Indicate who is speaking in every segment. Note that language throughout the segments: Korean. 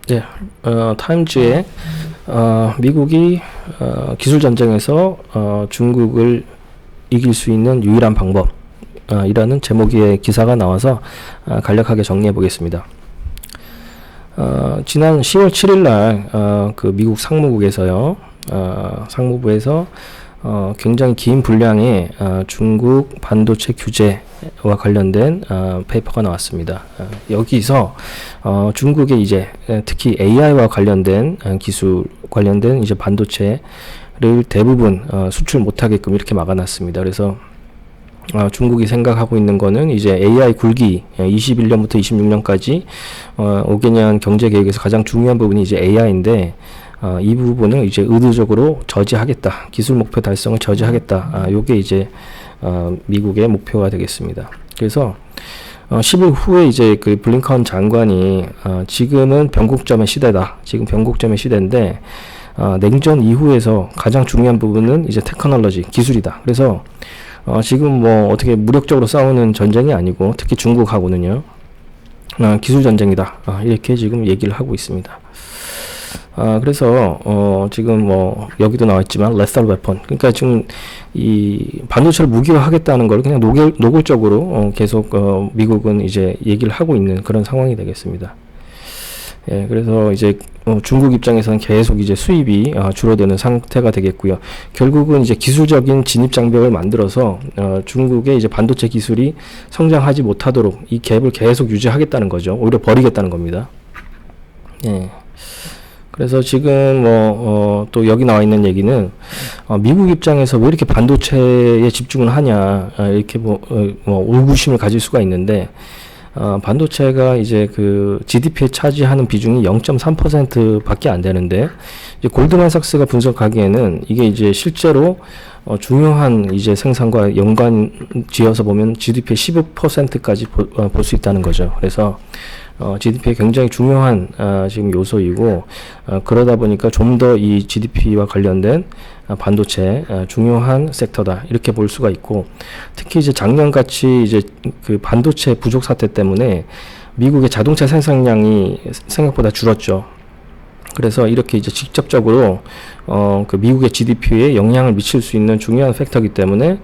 Speaker 1: 네, 타임즈에 미국이 기술 전쟁에서 중국을 이길 수 있는 유일한 방법 이라는 제목의 기사가 나와서 간략하게 정리해 보겠습니다. 지난 10월 7일 날 그 미국 상무국에서요, 상무부에서 굉장히 긴 분량의 중국 반도체 규제와 관련된 페이퍼가 나왔습니다. 여기서 중국의 이제 특히 AI와 관련된 기술 관련된 이제 반도체를 대부분 수출 못하게끔 이렇게 막아놨습니다. 그래서 중국이 생각하고 있는 거는 이제 AI 굴기 21년부터 26년까지 5개년 경제 계획에서 가장 중요한 부분이 이제 AI인데 이 부분을 이제 의도적으로 저지하겠다. 기술 목표 달성을 저지하겠다. 요게 이제 미국의 목표가 되겠습니다. 그래서 10일 후에 이제 그 블링컨 장관이 지금은 변곡점의 시대다. 지금 변곡점의 시대인데 냉전 이후에서 가장 중요한 부분은 이제 테크놀로지, 기술이다. 그래서 지금 뭐 어떻게 무력적으로 싸우는 전쟁이 아니고 특히 중국하고는요, 기술 전쟁이다. 이렇게 지금 얘기를 하고 있습니다. 그래서 지금 뭐 여기도 나와있지만 lethal weapon, 그러니까 지금 이 반도체를 무기화하겠다는 걸 그냥 노골적으로 계속 미국은 이제 얘기를 하고 있는 그런 상황이 되겠습니다. 예, 그래서 이제 중국 입장에서는 계속 이제 수입이 줄어드는 상태가 되겠고요. 결국은 이제 기술적인 진입 장벽을 만들어서 중국의 이제 반도체 기술이 성장하지 못하도록 이 갭을 계속 유지하겠다는 거죠. 오히려 버리겠다는 겁니다. 예. 그래서 지금 또 여기 나와 있는 얘기는 미국 입장에서 왜 이렇게 반도체에 집중을 하냐, 이렇게 의구심을 가질 수가 있는데 반도체가 이제 그 GDP에 차지하는 비중이 0.3% 밖에 안 되는데, 이제 골드만삭스가 분석하기에는 이게 이제 실제로 중요한 이제 생산과 연관 지어서 보면 GDP의 15%까지 볼 수 있다는 거죠. 그래서 GDP에 굉장히 중요한 지금 요소이고, 그러다 보니까 좀 더 이 GDP와 관련된 반도체 중요한 섹터다, 이렇게 볼 수가 있고, 특히 이제 작년같이 이제 그 반도체 부족 사태 때문에 미국의 자동차 생산량이 생각보다 줄었죠. 그래서 이렇게 이제 직접적으로 그 미국의 GDP에 영향을 미칠 수 있는 중요한 팩터이기 때문에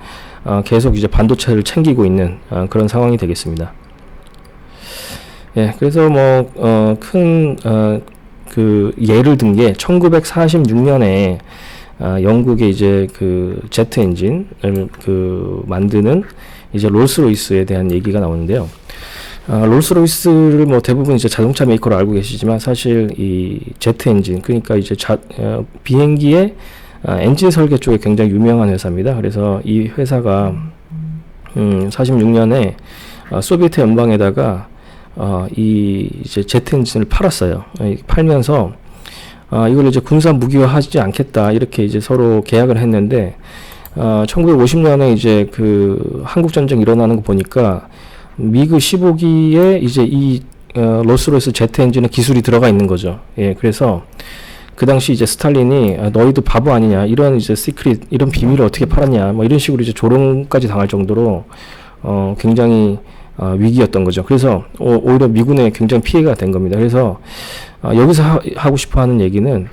Speaker 1: 계속 이제 반도체를 챙기고 있는 그런 상황이 되겠습니다. 예, 그래서 그 예를 든 게 1946년에 영국의 이제 그 제트 엔진을 그 만드는 이제 롤스로이스에 대한 얘기가 나오는데요. 롤스로이스를 뭐 대부분 이제 자동차 메이커로 알고 계시지만 사실 이 제트 엔진, 그러니까 이제 비행기의 엔진 설계 쪽에 굉장히 유명한 회사입니다. 그래서 이 회사가 46년에 소비에트 연방에다가 이제 제트 엔진을 팔았어요. 팔면서 이걸 이제 군사 무기화하지 않겠다, 이렇게 이제 서로 계약을 했는데 1950년에 이제 그 한국 전쟁 일어나는 거 보니까 미그 15기에 이제 이 롤스로이스 제트 엔진의 기술이 들어가 있는 거죠. 예, 그래서 그 당시 이제 스탈린이 너희도 바보 아니냐, 이런 이제 시크릿, 이런 비밀을 어떻게 팔았냐, 뭐 이런 식으로 이제 조롱까지 당할 정도로 굉장히 위기였던 거죠. 그래서 오히려 미군에 굉장히 피해가 된 겁니다. 그래서 여기서 하고 싶어 하는 얘기는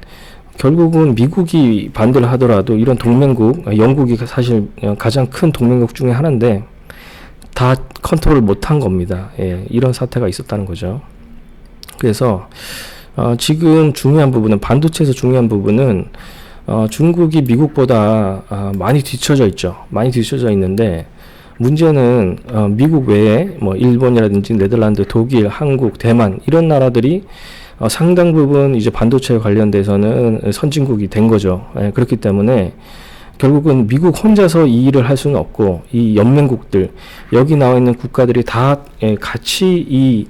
Speaker 1: 결국은 미국이 반대를 하더라도 이런 동맹국, 영국이 사실 가장 큰 동맹국 중에 하나인데 다 컨트롤 못한 겁니다. 예, 이런 사태가 있었다는 거죠. 그래서 지금 중요한 부분은, 반도체에서 중요한 부분은 중국이 미국보다 많이 뒤처져 있죠. 많이 뒤처져 있는데 문제는 미국 외에 뭐 일본이라든지 네덜란드, 독일, 한국, 대만 이런 나라들이 상당 부분 이제 반도체에 관련돼서는 선진국이 된 거죠. 예, 그렇기 때문에 결국은 미국 혼자서 이 일을 할 수는 없고, 이 연맹국들, 여기 나와 있는 국가들이 다 같이 이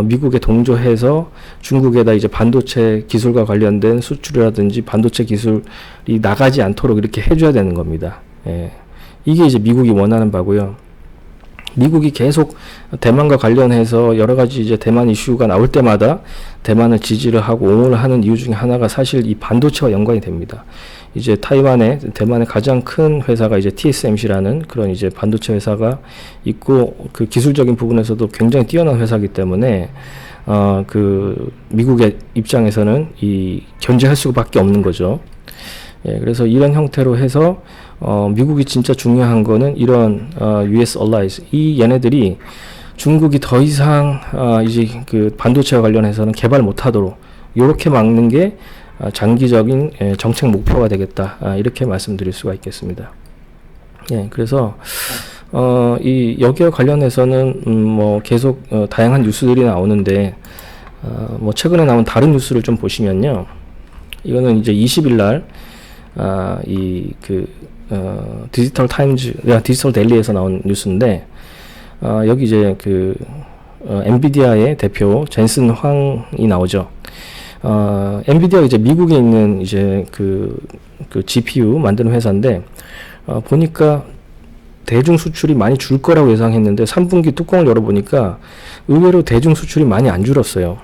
Speaker 1: 미국에 동조해서 중국에다 이제 반도체 기술과 관련된 수출이라든지 반도체 기술이 나가지 않도록 이렇게 해줘야 되는 겁니다. 예. 이게 이제 미국이 원하는 바고요. 미국이 계속 대만과 관련해서 여러 가지 이제 대만 이슈가 나올 때마다 대만을 지지를 하고 옹호를 하는 이유 중에 하나가 사실 이 반도체와 연관이 됩니다. 이제 대만의 가장 큰 회사가 이제 TSMC라는 그런 이제 반도체 회사가 있고, 그 기술적인 부분에서도 굉장히 뛰어난 회사이기 때문에 그 미국의 입장에서는 이 견제할 수밖에 없는 거죠. 예, 그래서 이런 형태로 해서 미국이 진짜 중요한 거는 이런 US allies, 이 얘네들이 중국이 더 이상 이제 그 반도체와 관련해서는 개발 못하도록 이렇게 막는 게 장기적인 정책 목표가 되겠다, 이렇게 말씀드릴 수가 있겠습니다. 예, 그래서 이 여기와 관련해서는 뭐 계속 다양한 뉴스들이 나오는데 뭐 최근에 나온 다른 뉴스를 좀 보시면요, 이거는 이제 20일 날 이 그 디지털 타임즈, 디지털 데일리에서 나온 뉴스인데 여기 이제 그 엔비디아의 대표 젠슨 황이 나오죠. 엔비디아가 이제 미국에 있는 이제 그 GPU 만드는 회사인데 보니까 대중 수출이 많이 줄 거라고 예상했는데 3분기 뚜껑을 열어보니까 의외로 대중 수출이 많이 안 줄었어요.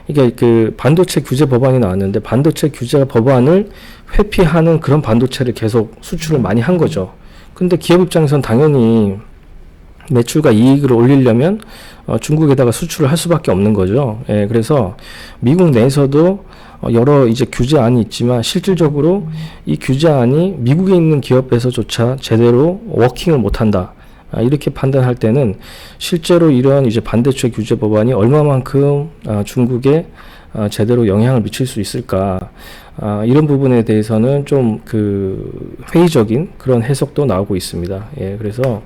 Speaker 1: 그러니까 그 반도체 규제 법안이 나왔는데 반도체 규제 법안을 회피하는 그런 반도체를 계속 수출을 많이 한 거죠. 근데 기업 입장에서는 당연히 매출과 이익을 올리려면 중국에다가 수출을 할 수밖에 없는 거죠. 예, 그래서 미국 내에서도 여러 이제 규제안이 있지만 실질적으로 이 규제안이 미국에 있는 기업에서조차 제대로 워킹을 못한다, 이렇게 판단할 때는 실제로 이런 이제 반도체 규제 법안이 얼마만큼 중국에 제대로 영향을 미칠 수 있을까, 이런 부분에 대해서는 좀 그 회의적인 그런 해석도 나오고 있습니다. 예, 그래서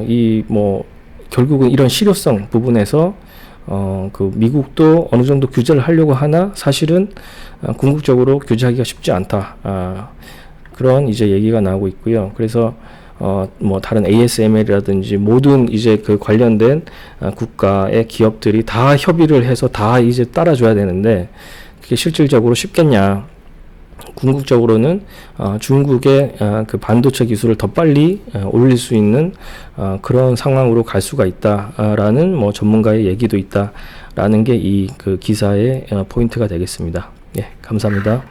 Speaker 1: 이 뭐 결국은 이런 실효성 부분에서 그 미국도 어느 정도 규제를 하려고 하나 사실은 궁극적으로 규제하기가 쉽지 않다, 그런 이제 얘기가 나오고 있고요. 그래서 뭐 다른 ASML이라든지 모든 이제 그 관련된 국가의 기업들이 다 협의를 해서 다 이제 따라줘야 되는데 그게 실질적으로 쉽겠냐? 궁극적으로는 중국의 그 반도체 기술을 더 빨리 올릴 수 있는 그런 상황으로 갈 수가 있다라는 뭐 전문가의 얘기도 있다라는 게 이 그 기사의 포인트가 되겠습니다. 예, 감사합니다.